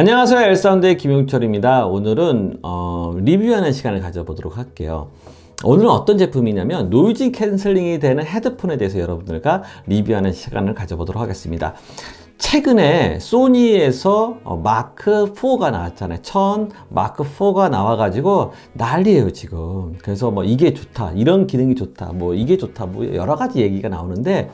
안녕하세요. 엘사운드의 김용철입니다. 오늘은 리뷰하는 시간을 가져보도록 할게요. 오늘은 어떤 제품이냐면 노이즈 캔슬링이 되는 헤드폰에 대해서 여러분들과 리뷰하는 시간을 가져보도록 하겠습니다. 최근에 소니에서 마크 4가 나왔잖아요. 1000 마크 4가 나와가지고 난리예요 지금. 그래서 뭐 이게 좋다, 이런 기능이 좋다, 뭐 이게 좋다, 뭐 여러 가지 얘기가 나오는데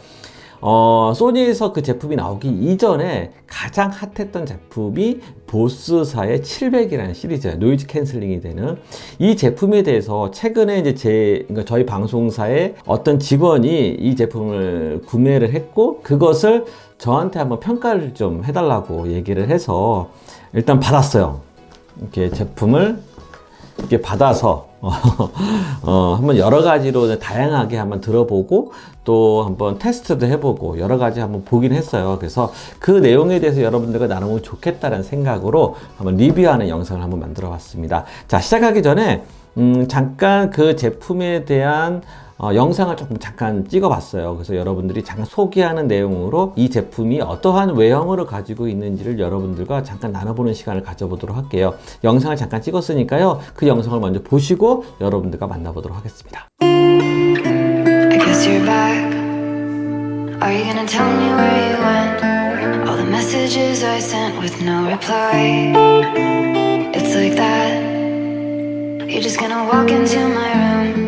소니에서 그 제품이 나오기 이전에 가장 핫했던 제품이 보스사의 700이라는 시리즈예요. 노이즈 캔슬링이 되는 이 제품에 대해서 최근에 이제 그러니까 저희 방송사의 어떤 직원이 이 제품을 구매를 했고 그것을 저한테 한번 평가를 좀 해달라고 얘기를 해서 일단 받았어요. 이렇게 제품을 이렇게 받아서 한번 여러 가지로 다양하게 한번 들어보고 또 한번 테스트도 해보고 여러 가지 한번 보긴 했어요. 그래서 그 내용에 대해서 여러분들과 나누면 좋겠다는 생각으로 한번 리뷰하는 영상을 한번 만들어 봤습니다. 자, 시작하기 전에 잠깐 그 제품에 대한 영상을 조금 잠깐 찍어 봤어요. 그래서 여러분들이 잠깐 소개하는 내용으로 이 제품이 어떠한 외형을 가지고 있는지를 여러분들과 잠깐 나눠보는 시간을 가져보도록 할게요. 영상을 잠깐 찍었으니까요. 그 영상을 먼저 보시고 여러분들과 만나보도록 하겠습니다. I guess you're back. Are you gonna tell me where you went? All the messages I sent with no reply. It's like that. You're just gonna walk into my room.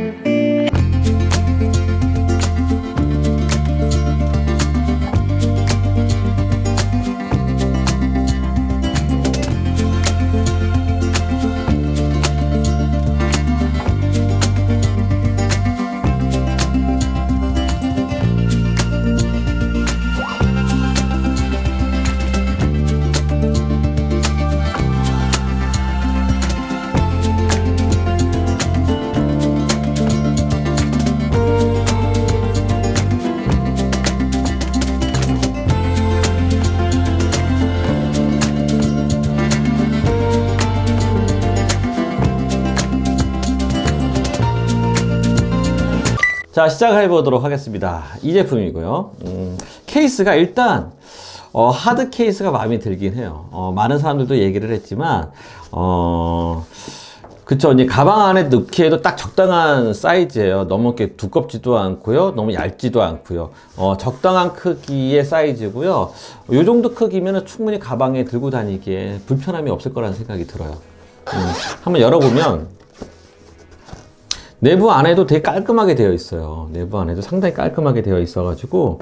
자, 시작해 보도록 하겠습니다. 이 제품이고요. 케이스가 일단 하드 케이스가 마음에 들긴 해요. 많은 사람들도 얘기를 했지만 그쵸, 이제 가방 안에 넣기에도 딱 적당한 사이즈예요. 너무 이렇게 두껍지도 않고요, 너무 얇지도 않고요. 적당한 크기의 사이즈고요. 요 정도 크기면 충분히 가방에 들고 다니기에 불편함이 없을 거라는 생각이 들어요. 한번 열어보면 내부 안에도 되게 깔끔하게 되어 있어요. 내부 안에도 상당히 깔끔하게 되어 있어가지고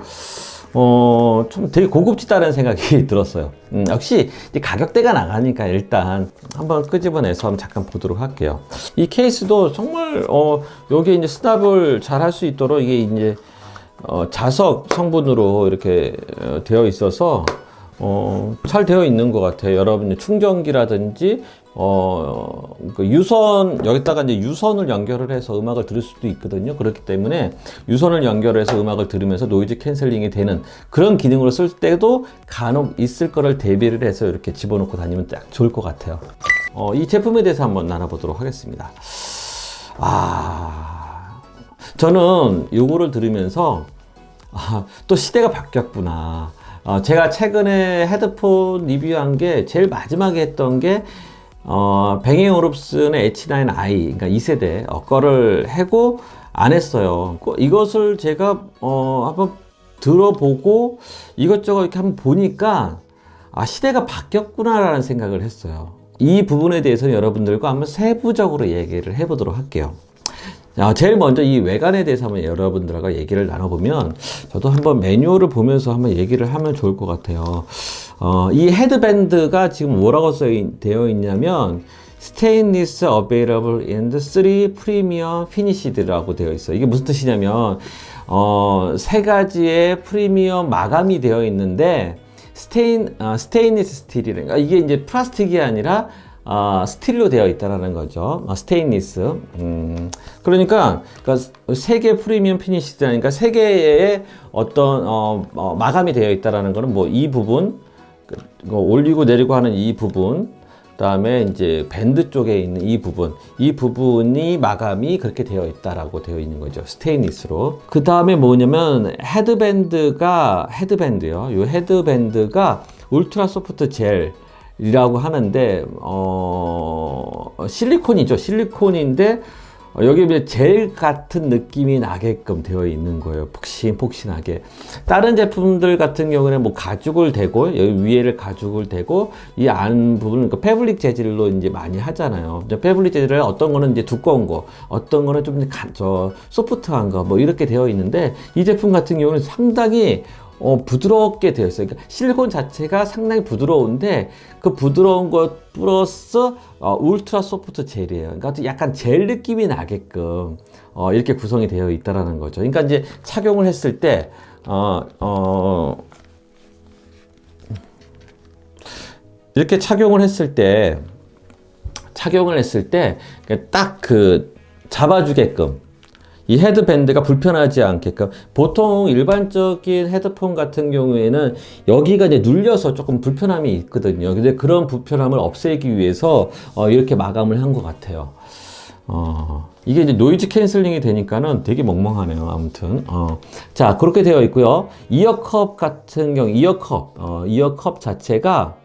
좀 되게 고급지다는 생각이 들었어요. 역시 가격대가 나가니까 일단 한번 끄집어내서 한번 잠깐 보도록 할게요. 이 케이스도 정말 여기에 이제 스납을 잘 할 수 있도록 이게 이제 자석 성분으로 이렇게 되어 있어서 잘 되어 있는 것 같아요. 여러분 충전기라든지 그 유선, 여기다가 이제 유선을 연결을 해서 음악을 들을 수도 있거든요. 그렇기 때문에 유선을 연결해서 음악을 들으면서 노이즈 캔슬링이 되는 그런 기능으로 쓸 때도 간혹 있을 거를 대비를 해서 이렇게 집어넣고 다니면 딱 좋을 것 같아요. 이 제품에 대해서 한번 나눠보도록 하겠습니다. 저는 요거를 들으면서 또 시대가 바뀌었구나. 제가 최근에 헤드폰 리뷰한 게 제일 마지막에 했던 게 뱅앤올uf슨의 H9i, 그러니까 2세대 거를 해고 안 했어요. 이것을 제가 한번 들어보고 이것저것 이렇게 한번 보니까 시대가 바뀌었구나라는 생각을 했어요. 이 부분에 대해서는 여러분들과 한번 세부적으로 얘기를 해보도록 할게요. 제일 먼저 이 외관에 대해서 한번 여러분들과 얘기를 나눠보면 저도 한번 매뉴얼을 보면서 한번 얘기를 하면 좋을 것 같아요. 이 헤드밴드가 지금 뭐라고 되어 있냐면 Stainless Available in the 3 Premium Finished라고 되어 있어요. 이게 무슨 뜻이냐면 세 가지의 프리미엄 마감이 되어 있는데 스테인리스 스틸이라니까 이게 이제 플라스틱이 아니라 스틸로 되어 있다라는 거죠. 스테인리스. 그러니까 세 개 프리미엄 피니시드니까 세 개의 어떤 마감이 되어 있다라는 거는 뭐 이 부분, 올리고 내리고 하는 이 부분, 그다음에 이제 밴드 쪽에 있는 이 부분이 마감이 그렇게 되어 있다라고 되어 있는 거죠. 스테인리스로. 그 다음에 뭐냐면 헤드밴드요. 이 헤드밴드가 울트라 소프트 젤 이라고 하는데 실리콘이죠. 실리콘인데 여기 이제 젤 같은 느낌이 나게끔 되어 있는 거예요. 폭신폭신하게. 다른 제품들 같은 경우는 뭐 가죽을 대고 여기 위에를 가죽을 대고 이 안 부분은 그 패브릭 재질로 이제 많이 하잖아요. 패브릭 재질을 어떤 거는 이제 두꺼운 거, 어떤 거는 좀 소프트한 거 뭐 이렇게 되어 있는데 이 제품 같은 경우는 상당히 부드럽게 되어 있어요. 그러니까 실리콘 자체가 상당히 부드러운데 그 부드러운 것 플러스 울트라 소프트 젤이에요. 그러니까 약간 젤 느낌이 나게끔 이렇게 구성이 되어 있다라는 거죠. 그러니까 이제 착용을 했을 때 이렇게 착용을 했을 때 딱 그 잡아주게끔 이 헤드밴드가 불편하지 않게끔. 보통 일반적인 헤드폰 같은 경우에는 여기가 이제 눌려서 조금 불편함이 있거든요. 근데 그런 불편함을 없애기 위해서 이렇게 마감을 한 것 같아요. 이게 이제 노이즈 캔슬링이 되니까는 되게 멍멍하네요. 아무튼 자, 그렇게 되어 있고요. 이어컵 같은 경우 이어컵 자체가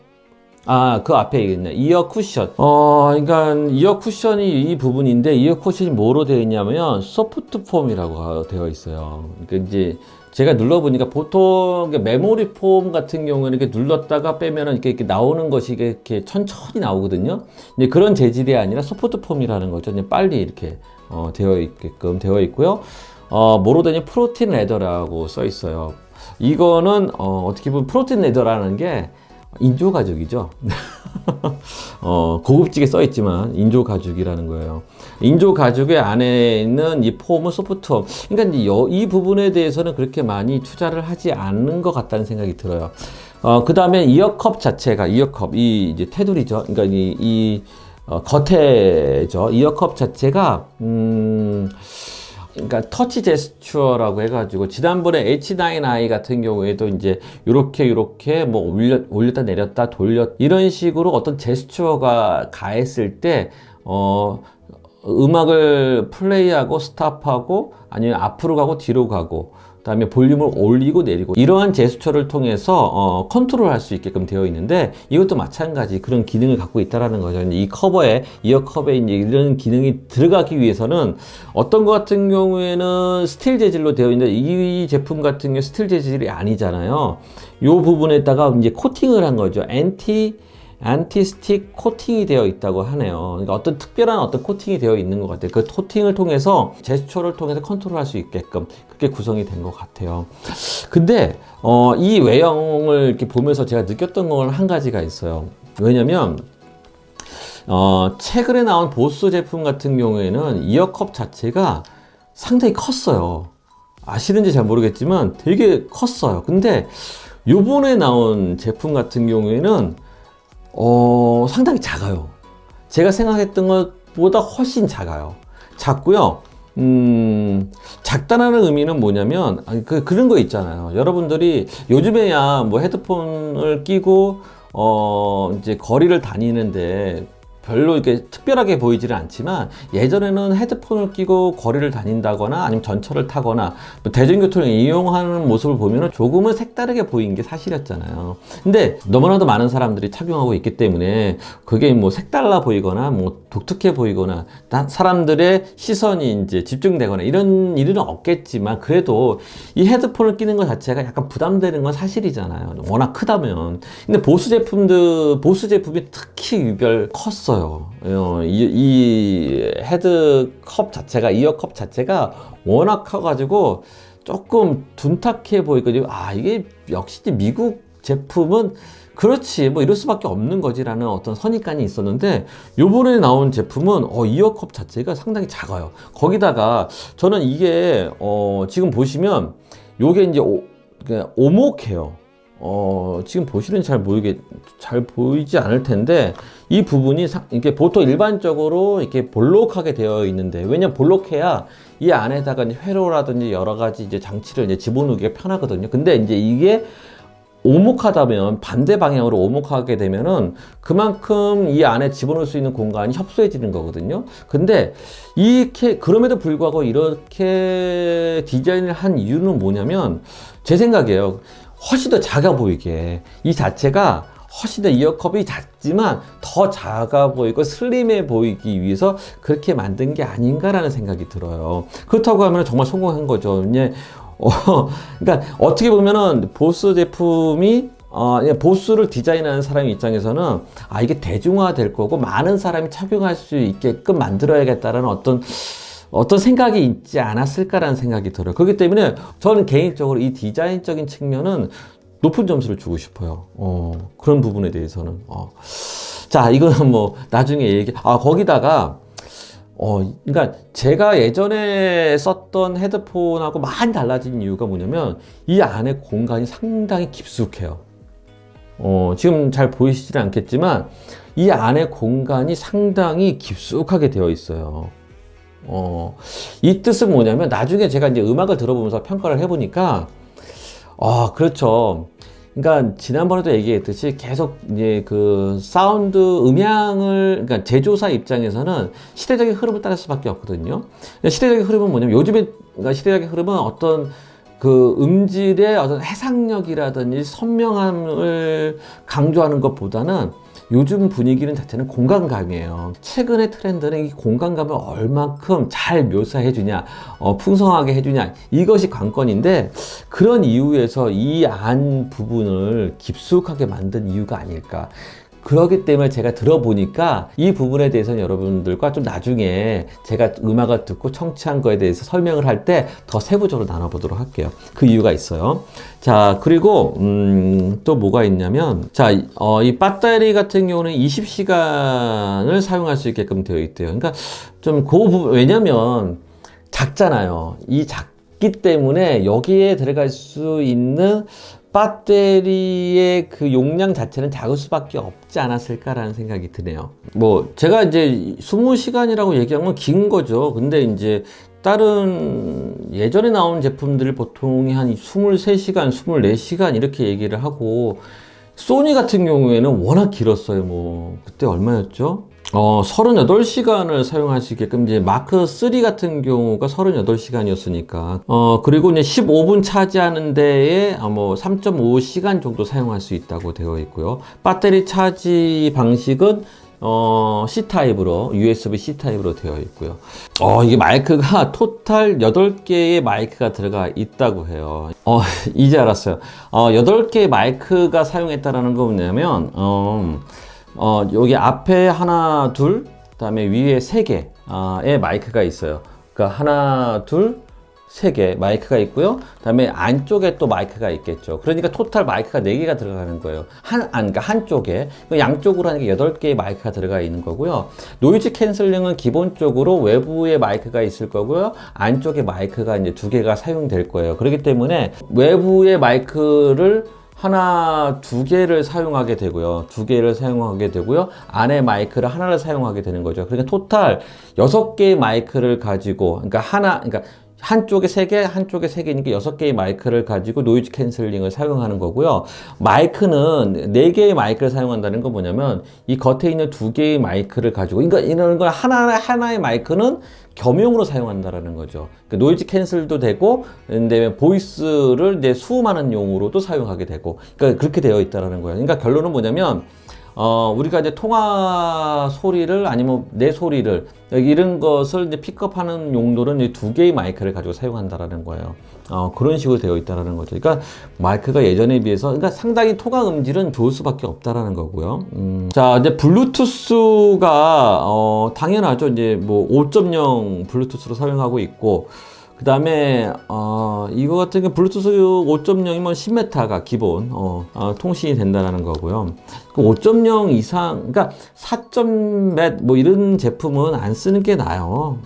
그 앞에 있네. 이어 쿠션. 그러니까 이어 쿠션이 이 부분인데, 이어 쿠션이 뭐로 되어 있냐면 소프트 폼이라고 되어 있어요. 그러니까 이제 제가 눌러보니까 보통 메모리 폼 같은 경우는 이렇게 눌렀다가 빼면은 이렇게 나오는 것이 이렇게 천천히 나오거든요. 이제 그런 재질이 아니라 소프트 폼이라는 거죠. 이제 빨리 이렇게 되어 있게끔 되어 있고요. 뭐로 되냐? 프로틴 레더라고 써 있어요. 이거는 어떻게 보면 프로틴 레더라는 게 인조 가죽이죠. 고급지게 써있지만 인조 가죽이라는 거예요. 인조 가죽의 안에 있는 이 폼은 소프트폼. 그러니까 이 부분에 대해서는 그렇게 많이 투자를 하지 않는 것 같다는 생각이 들어요. 그 다음에 이어컵 자체가 이 이제 테두리죠. 그러니까 이 겉에죠. 이어컵 자체가 그러니까 터치 제스처라고 해가지고 지난번에 H9i 같은 경우에도 이제 요렇게 뭐 올렸다 내렸다 이런 식으로 어떤 제스처가 가했을 때 음악을 플레이하고 스탑하고 아니면 앞으로 가고 뒤로 가고 그다음에 볼륨을 올리고 내리고 이러한 제스처를 통해서 컨트롤할 수 있게끔 되어 있는데 이것도 마찬가지 그런 기능을 갖고 있다라는 거죠. 이 이어컵에 이제 이런 기능이 들어가기 위해서는 어떤 것 같은 경우에는 스틸 재질로 되어 있는데 이 제품 같은 경우 스틸 재질이 아니잖아요. 이 부분에다가 이제 코팅을 한 거죠. 안티스틱 코팅이 되어 있다고 하네요. 그러니까 어떤 특별한 코팅이 되어 있는 것 같아요. 그 코팅을 통해서 제스처를 통해서 컨트롤할 수 있게끔 그렇게 구성이 된 것 같아요. 근데 이 외형을 이렇게 보면서 제가 느꼈던 건 한 가지가 있어요. 왜냐면 최근에 나온 보스 제품 같은 경우에는 이어컵 자체가 상당히 컸어요. 아시는지 잘 모르겠지만 되게 컸어요. 근데 요번에 나온 제품 같은 경우에는 상당히 작아요. 제가 생각했던 것보다 훨씬 작고요. 작다라는 의미는 뭐냐면 그런 거 있잖아요. 여러분들이 요즘에야 뭐 헤드폰을 끼고 이제 거리를 다니는데 별로 이렇게 특별하게 보이지는 않지만 예전에는 헤드폰을 끼고 거리를 다닌다거나 아니면 전철을 타거나 뭐 대중교통을 이용하는 모습을 보면 조금은 색다르게 보이는 게 사실이었잖아요. 근데 너무나도 많은 사람들이 착용하고 있기 때문에 그게 뭐 색달라 보이거나 뭐 독특해 보이거나 사람들의 시선이 이제 집중되거나 이런 일은 없겠지만 그래도 이 헤드폰을 끼는 것 자체가 약간 부담되는 건 사실이잖아요. 워낙 크다면. 근데 보스 제품이 특히 유별 컸어요. 이 헤드컵 자체가, 이어컵 자체가 워낙 커가지고 조금 둔탁해 보이거든요. 이게 역시 미국 제품은 그렇지 뭐 이럴 수밖에 없는 거지라는 어떤 선입관이 있었는데 요번에 나온 제품은 이어컵 자체가 상당히 작아요. 거기다가 저는 이게 지금 보시면 요게 이제 오목해요. 지금 보시는 잘 보이지 않을 텐데 이 부분이 이게 보통 일반적으로 이렇게 볼록하게 되어 있는데 왜냐면 볼록해야 이 안에다가 이제 회로라든지 여러 가지 이제 장치를 이제 집어넣기가 편하거든요. 근데 이제 이게 오목하다면 반대 방향으로 오목하게 되면은 그만큼 이 안에 집어넣을 수 있는 공간이 협소해지는 거거든요. 근데 그럼에도 불구하고 이렇게 디자인을 한 이유는 뭐냐면 제 생각이에요. 훨씬 더 작아 보이게 이 자체가 훨씬 더 이어컵이 작지만 더 작아 보이고 슬림해 보이기 위해서 그렇게 만든 게 아닌가라는 생각이 들어요. 그렇다고 하면 정말 성공한 거죠. 이제 그러니까 어떻게 보면은 보스 제품이 보스를 디자인하는 사람 입장에서는 이게 대중화 될 거고 많은 사람이 착용할 수 있게끔 만들어야겠다라는 어떤 생각이 있지 않았을까라는 생각이 들어요. 그렇기 때문에 저는 개인적으로 이 디자인적인 측면은 높은 점수를 주고 싶어요. 그런 부분에 대해서는. 자, 이거는 뭐 나중에 거기다가 그러니까 제가 예전에 썼던 헤드폰하고 많이 달라진 이유가 뭐냐면 이 안에 공간이 상당히 깊숙해요. 지금 잘 보이시지는 않겠지만 이 안에 공간이 상당히 깊숙하게 되어 있어요. 이 뜻은 뭐냐면 나중에 제가 이제 음악을 들어보면서 평가를 해보니까 그렇죠. 그러니까 지난번에도 얘기했듯이 계속 이제 그 사운드 그러니까 제조사 입장에서는 시대적인 흐름을 따를 수밖에 없거든요. 시대적인 흐름은 뭐냐면 그러니까 시대적인 흐름은 어떤 그 음질의 어떤 해상력이라든지 선명함을 강조하는 것보다는 요즘 분위기는 자체는 공간감이에요. 최근의 트렌드는 이 공간감을 얼만큼 잘 묘사해 주냐, 풍성하게 해주냐, 이것이 관건인데 그런 이유에서 이 안 부분을 깊숙하게 만든 이유가 아닐까. 그렇기 때문에 제가 들어보니까 이 부분에 대해서는 여러분들과 좀 나중에 제가 음악을 듣고 청취한 거에 대해서 설명을 할 때 더 세부적으로 나눠보도록 할게요. 그 이유가 있어요. 자, 그리고 또 뭐가 있냐면 자, 이 배터리 같은 경우는 20시간을 사용할 수 있게끔 되어 있대요. 그러니까 좀 그 부분, 왜냐면 작잖아요. 이 작기 때문에 여기에 들어갈 수 있는 배터리의 그 용량 자체는 작을 수밖에 없지 않았을까라는 생각이 드네요. 뭐 제가 이제 20시간이라고 얘기한 건 긴 거죠. 근데 이제 다른 예전에 나온 제품들 보통 한 23시간, 24시간 이렇게 얘기를 하고 소니 같은 경우에는 워낙 길었어요. 뭐 그때 얼마였죠? 38시간을 사용할 수 있게끔 이제 마크 3 같은 경우가 38시간이었으니까 그리고 이제 15분 차지하는 데에 뭐 3.5시간 정도 사용할 수 있다고 되어 있고요. 배터리 차지 방식은 C타입으로 USB C타입으로 되어 있고요. 이게 마이크가 토탈 8개의 마이크가 들어가 있다고 해요. 이제 알았어요. 8개의 마이크가 사용했다라는 거 뭐냐면 여기 앞에 하나, 둘, 그다음에 위에 3개의 마이크가 있어요. 그러니까 하나, 둘, 3개 마이크가 있고요. 그다음에 안쪽에 또 마이크가 있겠죠. 그러니까 토탈 마이크가 4개가 들어가는 거예요. 그러니까 한쪽에. 양쪽으로 하니까 8개의 마이크가 들어가 있는 거고요. 노이즈 캔슬링은 기본적으로 외부에 마이크가 있을 거고요. 안쪽에 마이크가 이제 2개가 사용될 거예요. 그렇기 때문에 외부의 마이크를 하나, 2개를 사용하게 되고요. 2개를 사용하게 되고요. 안에 마이크를 하나를 사용하게 되는 거죠. 그러니까 토탈 6개의 마이크를 가지고, 그러니까 한쪽에 3개, 한쪽에 3개니까 6개의 마이크를 가지고 노이즈 캔슬링을 사용하는 거고요. 마이크는 4개의 마이크를 사용한다는 건 뭐냐면 이 겉에 있는 2개의 마이크를 가지고, 그러니까 이런 건 하나의 마이크는 겸용으로 사용한다라는 거죠. 그러니까 노이즈 캔슬도 되고, 근데 보이스를 이제 수음하는 용으로도 사용하게 되고, 그러니까 그렇게 되어 있다라는 거예요. 그러니까 결론은 뭐냐면 우리가 이제 통화 소리를 아니면 내 소리를 이런 것을 이제 픽업하는 용도는 이제 2개의 마이크를 가지고 사용한다라는 거예요. 그런 식으로 되어 있다라는 거죠. 그러니까 마이크가 예전에 비해서 그러니까 상당히 통화 음질은 좋을 수밖에 없다라는 거고요. 자, 이제 블루투스가 당연하죠. 이제 뭐 5.0 블루투스로 사용하고 있고. 그 다음에 이거 같은 경우 블루투스 5.0이면 10m가 기본 통신이 된다는 거고요. 5.0 이상, 그러니까 4.몇 뭐 이런 제품은 안 쓰는 게 나아요.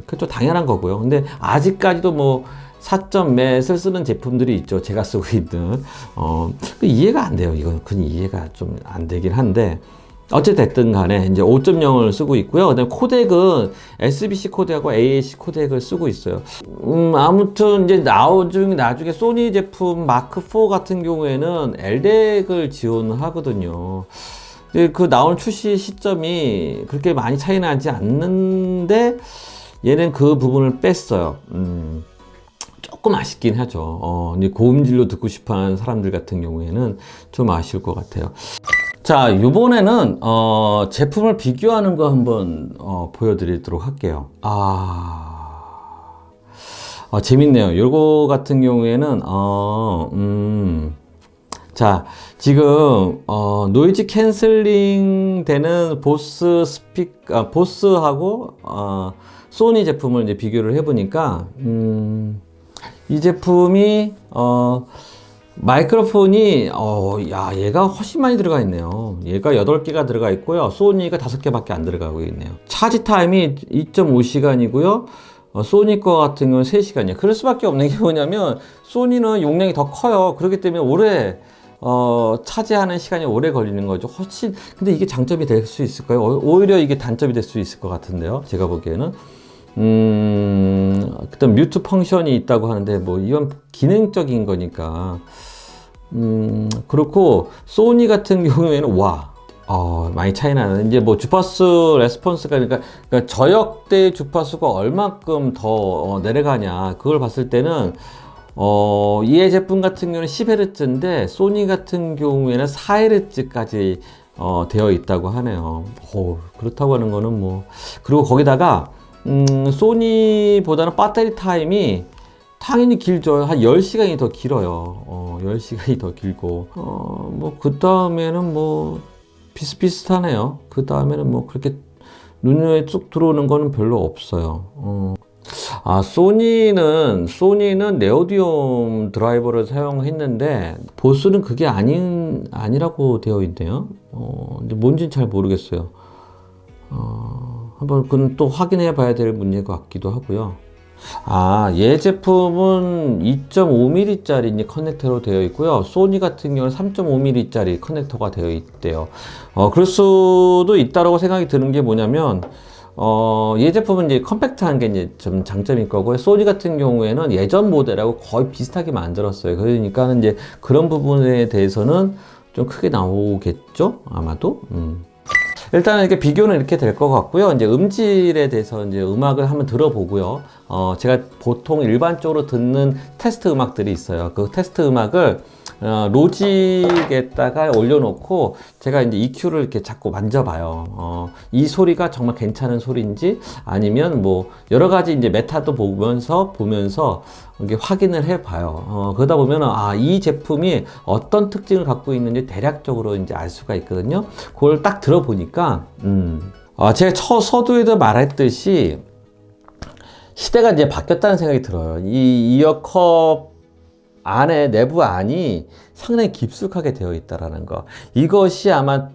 그것도 당연한 거고요. 근데 아직까지도 뭐 4.몇을 쓰는 제품들이 있죠. 제가 쓰고 있는. 이해가 안 돼요. 이건 그냥 이해가 좀 안 되긴 한데. 어쨌든 간에 이제 5.0을 쓰고 있고요. 그다음에 코덱은 SBC 코덱하고 AAC 코덱을 쓰고 있어요. 아무튼 이제 나중에 소니 제품 마크 4 같은 경우에는 LDAC을 지원하거든요. 그 나온 출시 시점이 그렇게 많이 차이 나지 않는데 얘는 그 부분을 뺐어요. 조금 아쉽긴 하죠. 고음질로 듣고 싶어 하는 사람들 같은 경우에는 좀 아쉬울 것 같아요. 자, 이번에는 제품을 비교하는 거 한번 보여드리도록 할게요. 재밌네요. 요거 같은 경우에는 자, 지금 노이즈 캔슬링 되는 보스하고 소니 제품을 이제 비교를 해보니까 이 제품이 마이크로폰이 야, 얘가 훨씬 많이 들어가 있네요. 얘가 8개가 들어가 있고요. 소니가 5개밖에 안 들어가고 있네요. 차지 타임이 2.5시간이고요. 소니 거 같은 경우는 3시간이에요. 그럴 수밖에 없는 게 뭐냐면 소니는 용량이 더 커요. 그렇기 때문에 오래 차지하는 시간이 오래 걸리는 거죠. 훨씬. 근데 이게 장점이 될 수 있을까요? 오히려 이게 단점이 될 수 있을 것 같은데요. 제가 보기에는. 그다음 뮤트 펑션이 있다고 하는데 뭐 이건 기능적인 거니까. 그렇고 소니 같은 경우에는 많이 차이 나는. 이제 뭐 주파수 레스폰스가 그러니까 저역대 주파수가 얼마큼 더 내려가냐 그걸 봤을 때는 이 제품 같은 경우는 10Hz인데 소니 같은 경우에는 4Hz까지 되어 있다고 하네요. 그렇다고 하는 거는 뭐. 그리고 거기다가 소니보다는 배터리 타임이 당연히 길죠. 한 10시간이 더 길어요. 10시간이 더 길고 뭐 그 다음에는 뭐 비슷비슷하네요. 그 다음에는 뭐 그렇게 눈에 쑥 들어오는 거는 별로 없어요. 소니는 네오디움 드라이버를 사용했는데 보스는 그게 아니라고 되어 있네요. 근데 뭔지는 잘 모르겠어요. 한번 그건 또 확인해 봐야 될 문제인 것 같기도 하고요. 얘 제품은 2.5mm짜리 커넥터로 되어 있고요. 소니 같은 경우는 3.5mm짜리 커넥터가 되어 있대요. 그럴 수도 있다라고 생각이 드는 게 뭐냐면 이 제품은 이제 컴팩트한 게 이제 좀 장점일 거고요. 소니 같은 경우에는 예전 모델하고 거의 비슷하게 만들었어요. 그러니까 이제 그런 부분에 대해서는 좀 크게 나오겠죠? 아마도. 일단은 이렇게 비교는 이렇게 될 것 같고요. 이제 음질에 대해서 이제 음악을 한번 들어보고요. 제가 보통 일반적으로 듣는 테스트 음악들이 있어요. 그 테스트 음악을 로직에다가 올려놓고 제가 이제 EQ를 이렇게 자꾸 만져봐요. 이 소리가 정말 괜찮은 소리인지 아니면 뭐 여러 가지 이제 메타도 보면서 이렇게 확인을 해봐요. 그러다 보면은 이 제품이 어떤 특징을 갖고 있는지 대략적으로 이제 알 수가 있거든요. 그걸 딱 들어보니까 제가 서두에도 말했듯이 시대가 이제 바뀌었다는 생각이 들어요. 이 이어컵 안에 내부 안이 상당히 깊숙하게 되어 있다라는 거. 이것이 아마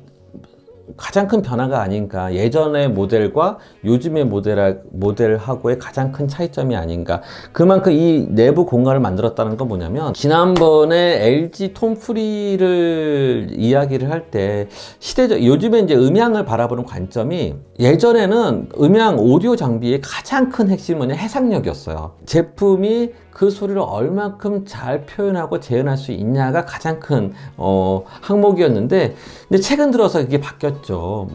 가장 큰 변화가 아닌가. 예전의 모델과 요즘의 모델하고의 가장 큰 차이점이 아닌가. 그만큼 이 내부 공간을 만들었다는 건 뭐냐면 지난번에 LG 톰프리를 이야기를 할 때 요즘에 이제 음향을 바라보는 관점이 예전에는 음향 오디오 장비의 가장 큰 핵심은 뭐냐 해상력이었어요. 제품이 그 소리를 얼만큼 잘 표현하고 재현할 수 있냐가 가장 큰 항목이었는데 근데 최근 들어서 그게 바뀌었죠.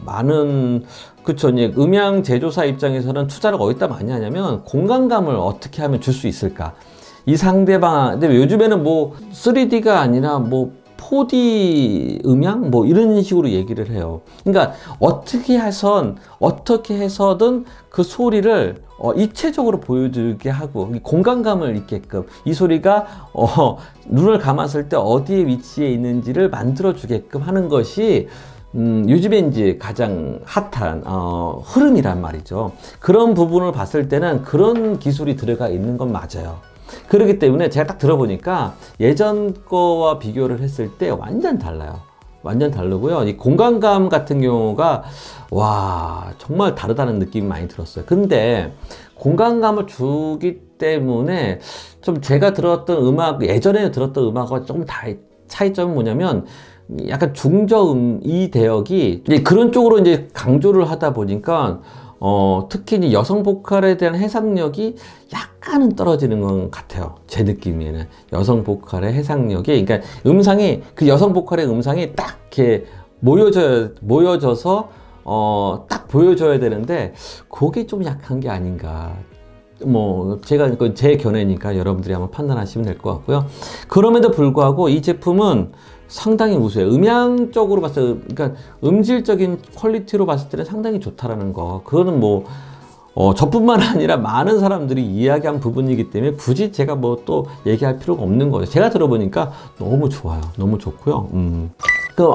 그쵸. 이제 음향 제조사 입장에서는 투자를 어디다 많이 하냐면 공간감을 어떻게 하면 줄 수 있을까. 이 근데 요즘에는 뭐 3D가 아니라 뭐 4D 음향 뭐 이런 식으로 얘기를 해요. 그러니까 어떻게 해서든 그 소리를 입체적으로 보여주게 하고 공간감을 있게끔 이 소리가 눈을 감았을 때 어디에 위치해 있는지를 만들어 주게끔 하는 것이 요즘에 이제 가장 핫한 흐름이란 말이죠. 그런 부분을 봤을 때는 그런 기술이 들어가 있는 건 맞아요. 그렇기 때문에 제가 딱 들어보니까 예전 거와 비교를 했을 때 완전 달라요. 완전 다르고요. 이 공간감 같은 경우가 정말 다르다는 느낌이 많이 들었어요. 근데 공간감을 주기 때문에 좀 제가 예전에 들었던 음악과 좀 차이점은 뭐냐면 약간 중저음 이 대역이 이제 그런 쪽으로 이제 강조를 하다 보니까 특히 이제 여성 보컬에 대한 해상력이 약간은 떨어지는 것 같아요. 제 느낌에는 여성 보컬의 해상력이, 그러니까 그 여성 보컬의 음상이 딱 이렇게 모여져서 딱 보여줘야 되는데 그게 좀 약한 게 아닌가. 뭐 제가 제 견해니까 여러분들이 한번 판단하시면 될 것 같고요. 그럼에도 불구하고 이 제품은 상당히 우수해요. 음향적으로 봤을 때, 그러니까 음질적인 퀄리티로 봤을 때는 상당히 좋다라는 거. 그거는 뭐 저뿐만 아니라 많은 사람들이 이야기한 부분이기 때문에 굳이 제가 뭐 또 얘기할 필요가 없는 거죠. 제가 들어보니까 너무 좋아요. 너무 좋고요.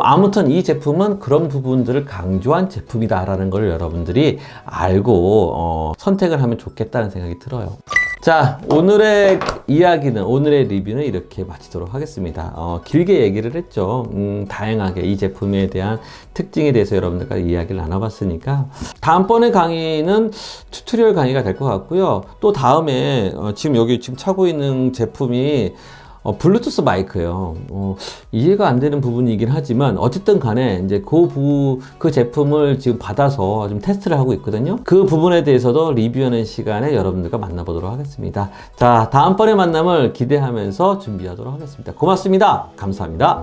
아무튼 이 제품은 그런 부분들을 강조한 제품이다라는 걸 여러분들이 알고 선택을 하면 좋겠다는 생각이 들어요. 자, 오늘의 이야기는, 오늘의 리뷰는 이렇게 마치도록 하겠습니다. 길게 얘기를 했죠. 다양하게 이 제품에 대한 특징에 대해서 여러분들과 이야기를 나눠봤으니까 다음번에 강의는 튜토리얼 강의가 될 것 같고요. 또 다음에 지금 여기 지금 차고 있는 제품이 블루투스 마이크예요. 이해가 안 되는 부분이긴 하지만 어쨌든 간에 이제 그 제품을 지금 받아서 좀 테스트를 하고 있거든요. 그 부분에 대해서도 리뷰하는 시간에 여러분들과 만나보도록 하겠습니다. 자, 다음번에 만남을 기대하면서 준비하도록 하겠습니다. 고맙습니다. 감사합니다.